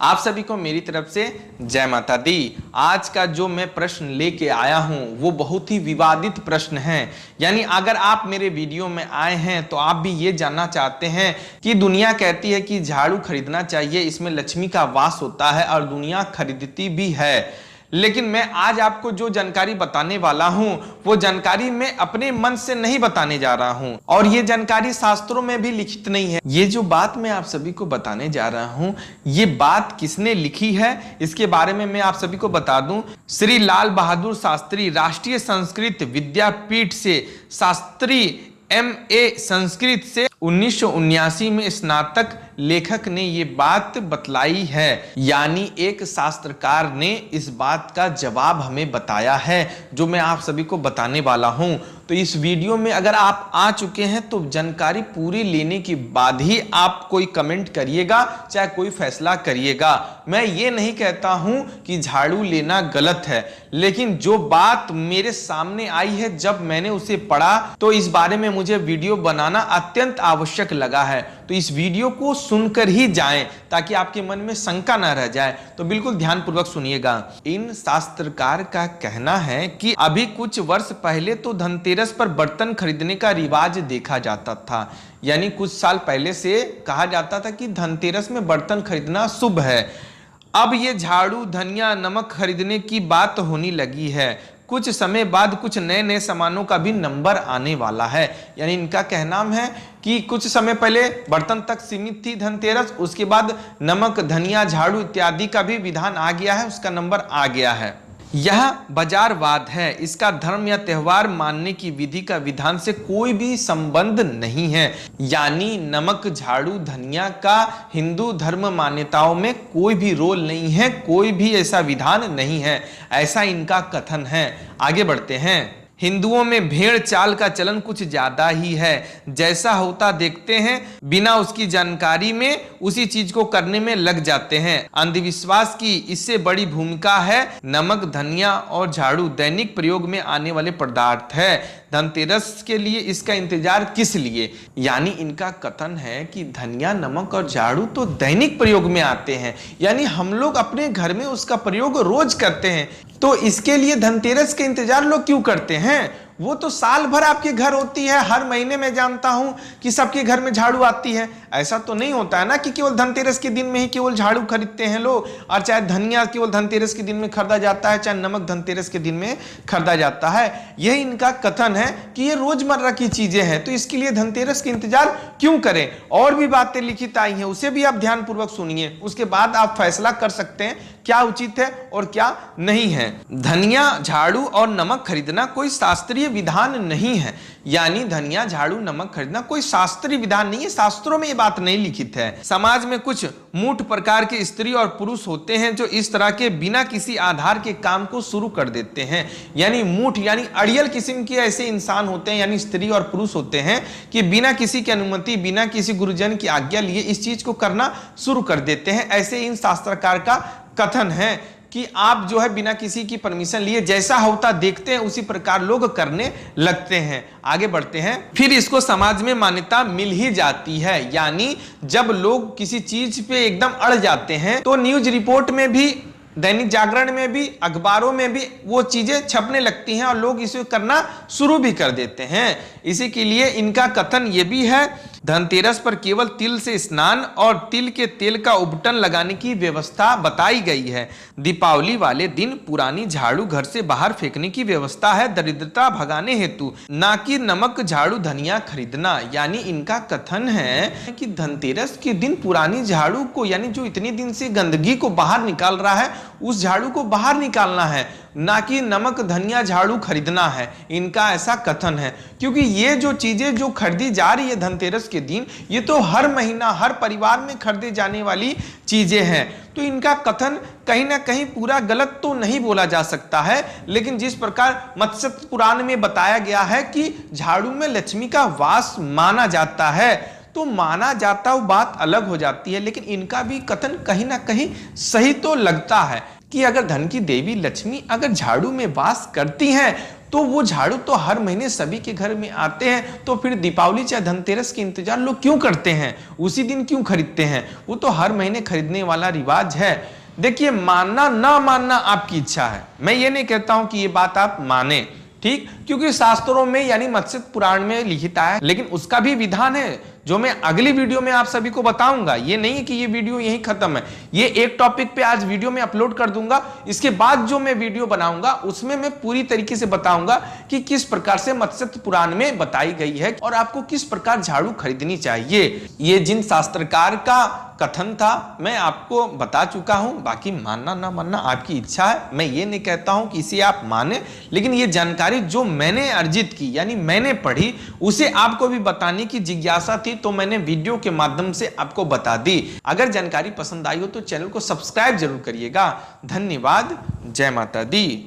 आप सभी को मेरी तरफ से जय माता दी। आज का जो मैं प्रश्न लेके आया हूं वो बहुत ही विवादित प्रश्न है। यानी अगर आप मेरे वीडियो में आए हैं तो आप भी ये जानना चाहते हैं कि दुनिया कहती है कि झाड़ू खरीदना चाहिए, इसमें लक्ष्मी का वास होता है और दुनिया खरीदती भी है। लेकिन मैं आज आपको जो जानकारी बताने वाला हूं वो जानकारी मैं अपने मन से नहीं बताने जा रहा हूं और ये जानकारी शास्त्रों में भी लिखित नहीं है। ये जो बात मैं आप सभी को बताने जा रहा हूं ये बात किसने लिखी है इसके बारे में मैं आप सभी को बता दूं। श्री लाल बहादुर शास्त्री राष्ट्रीय संस्कृत विद्यापीठ से शास्त्री MA संस्कृत से 1979 में स्नातक लेखक ने ये बात बतलाई है। यानी एक शास्त्रकार ने इस बात का जवाब हमें बताया है जो मैं आप सभी को बताने वाला हूं। तो इस वीडियो में अगर आप आ चुके हैं तो जानकारी पूरी लेने के बाद ही आप कोई कमेंट करिएगा, चाहे कोई फैसला करिएगा। मैं ये नहीं कहता हूं कि झाड़ू लेना गलत है, लेकिन जो बात मेरे सामने आई है जब मैंने उसे पढ़ा तो इस बारे में मुझे वीडियो बनाना अत्यंत आवश्यक लगा है। तो इस वीडियो को सुनकर ही जाएं ताकि आपके मन में शंका ना रह जाए। तो बिल्कुल ध्यानपूर्वक सुनिएगा। इन शास्त्रकार का कहना है कि अभी कुछ वर्ष पहले तो धनतेरस पर बर्तन खरीदने का रिवाज देखा जाता था। यानी कुछ साल पहले से कहा जाता था कि धनतेरस में बर्तन खरीदना शुभ है। अब ये झाड़ू, धनिया, नमक खरीदने की बात होने लगी है। कुछ समय बाद कुछ नए नए सामानों का भी नंबर आने वाला है। यानी इनका कहना है कि कुछ समय पहले बर्तन तक सीमित थी धनतेरस, उसके बाद नमक, धनिया, झाड़ू इत्यादि का भी विधान आ गया है, उसका नंबर आ गया है। यह बाजारवाद है, इसका धर्म या त्योहार मानने की विधि का विधान से कोई भी संबंध नहीं है। यानी नमक, झाड़ू, धनिया का हिंदू धर्म मान्यताओं में कोई भी रोल नहीं है, कोई भी ऐसा विधान नहीं है, ऐसा इनका कथन है। आगे बढ़ते हैं। हिंदुओं में भेड़ चाल का चलन कुछ ज्यादा ही है। जैसा होता देखते हैं, बिना उसकी जानकारी में उसी चीज को करने में लग जाते हैं। अंधविश्वास की इससे बड़ी भूमिका है। नमक, धनिया और झाड़ू दैनिक प्रयोग में आने वाले पदार्थ है। धनतेरस के लिए इसका इंतजार किस लिए? यानी इनका कथन है कि धनिया, नमक और झाड़ू तो दैनिक प्रयोग में आते हैं, यानी हम लोग अपने घर में उसका प्रयोग रोज करते हैं, तो इसके लिए धनतेरस के इंतजार लोग क्यों करते हैं? वो तो साल भर आपके घर होती है, हर महीने में जानता हूं कि सबके घर में झाड़ू आती है। ऐसा तो नहीं होता है ना कि केवल धनतेरस के दिन में ही केवल झाड़ू खरीदते हैं लोग, और चाहे धनिया केवल धनतेरस के दिन में खरीदा जाता है, चाहे नमक धनतेरस के दिन में खरीदा जाता है। यही इनका कथन है कि ये रोजमर्रा की चीजें हैं, तो इसके लिए धनतेरस के इंतजार क्यों करें। और भी बातें लिखित आई हैं, उसे भी आप ध्यानपूर्वक सुनिए, उसके बाद आप फैसला कर सकते हैं क्या उचित है और क्या नहीं है। धनिया, झाड़ू और नमक खरीदना कोई शास्त्रीय विधान नहीं है। यानी धनिया, झाड़ू, नमक खरीदना कोई शास्त्रीय विधान नहीं है, शास्त्रों में ये बात नहीं लिखित है। समाज में कुछ मूठ प्रकार के स्त्री और पुरुष होते हैं जो इस तरह के बिना किसी आधार के काम को शुरू कर देते हैं। यानी मूठ यानी अड़ियल किस्म के ऐसे इंसान होते हैं, यानी स्त्री और पुरुष होते हैं कि बिना किसी की अनुमति, बिना किसी गुरुजन की आज्ञा लिए इस चीज को करना शुरू कर देते हैं। ऐसे इन शास्त्रकार का कथन है कि आप जो है बिना किसी की परमिशन लिए जैसा होता देखते हैं उसी प्रकार लोग करने लगते हैं। आगे बढ़ते हैं। फिर इसको समाज में मान्यता मिल ही जाती है। यानी जब लोग किसी चीज पे एकदम अड़ जाते हैं तो न्यूज रिपोर्ट में भी, दैनिक जागरण में भी, अखबारों में भी वो चीजें छपने लगती हैं और लोग इसे करना शुरू भी कर देते हैं। इसी के लिए इनका कथन ये भी है, धनतेरस पर केवल तिल से स्नान और तिल के तेल का उबटन लगाने की व्यवस्था बताई गई है। दीपावली वाले दिन पुरानी झाड़ू घर से बाहर फेंकने की व्यवस्था है, दरिद्रता भगाने हेतु, ना कि नमक, झाड़ू, धनिया खरीदना। यानी इनका कथन है कि धनतेरस के दिन पुरानी झाड़ू को, यानी जो इतने दिन से गंदगी को बाहर निकाल रहा है, उस झाड़ू को बाहर निकालना है, ना कि नमक, धनिया, झाड़ू खरीदना है। इनका ऐसा कथन है क्योंकि ये जो चीजें जो खरीदी जा रही है धनतेरस के दिन, ये तो हर महीना हर परिवार में खरीदे जाने वाली चीजें हैं। तो इनका कथन कहीं ना कहीं पूरा गलत तो नहीं बोला जा सकता है, लेकिन जिस प्रकार मत्स्य पुराण में बताया गया है कि झाड़ू में लक्ष्मी का वास माना जाता है, तो माना जाता वो बात अलग हो जाती है, लेकिन इनका भी कथन कहीं ना कहीं सही तो लगता है कि अगर धन की देवी लक्ष्मी अगर झाड़ू में वास करती हैं तो वो झाड़ू तो हर महीने सभी के घर में आते हैं, तो फिर दीपावली चाहे धनतेरस के इंतजार लोग क्यों करते हैं, उसी दिन क्यों खरीदते हैं? वो तो हर महीने खरीदने वाला रिवाज है। देखिए, मानना ना मानना आपकी इच्छा है, मैं ये नहीं कहता हूं कि ये बात आप माने, ठीक, क्योंकि शास्त्रों में यानी मत्स्य पुराण में लिखित है, लेकिन उसका भी विधान है जो मैं अगली वीडियो में आप सभी को बताऊंगा। ये नहीं है कि ये वीडियो यहीं खत्म है, ये एक टॉपिक पे आज वीडियो में अपलोड कर दूंगा। इसके बाद जो मैं वीडियो बनाऊंगा उसमें मैं पूरी तरीके से बताऊंगा कि किस प्रकार से मत्स्य पुराण में बताई गई है और आपको किस प्रकार झाड़ू खरीदनी चाहिए। ये जिन शास्त्रकार का कथन था मैं आपको बता चुका हूं, बाकी मानना ना मानना आपकी इच्छा है। मैं ये नहीं कहता हूं कि इसे आप माने, लेकिन ये जानकारी जो मैंने अर्जित की यानी मैंने पढ़ी उसे आपको भी बताने की जिज्ञासा थी, तो मैंने वीडियो के माध्यम से आपको बता दी। अगर जानकारी पसंद आई हो तो चैनल को सब्सक्राइब जरूर करिएगा। धन्यवाद। जय माता दी।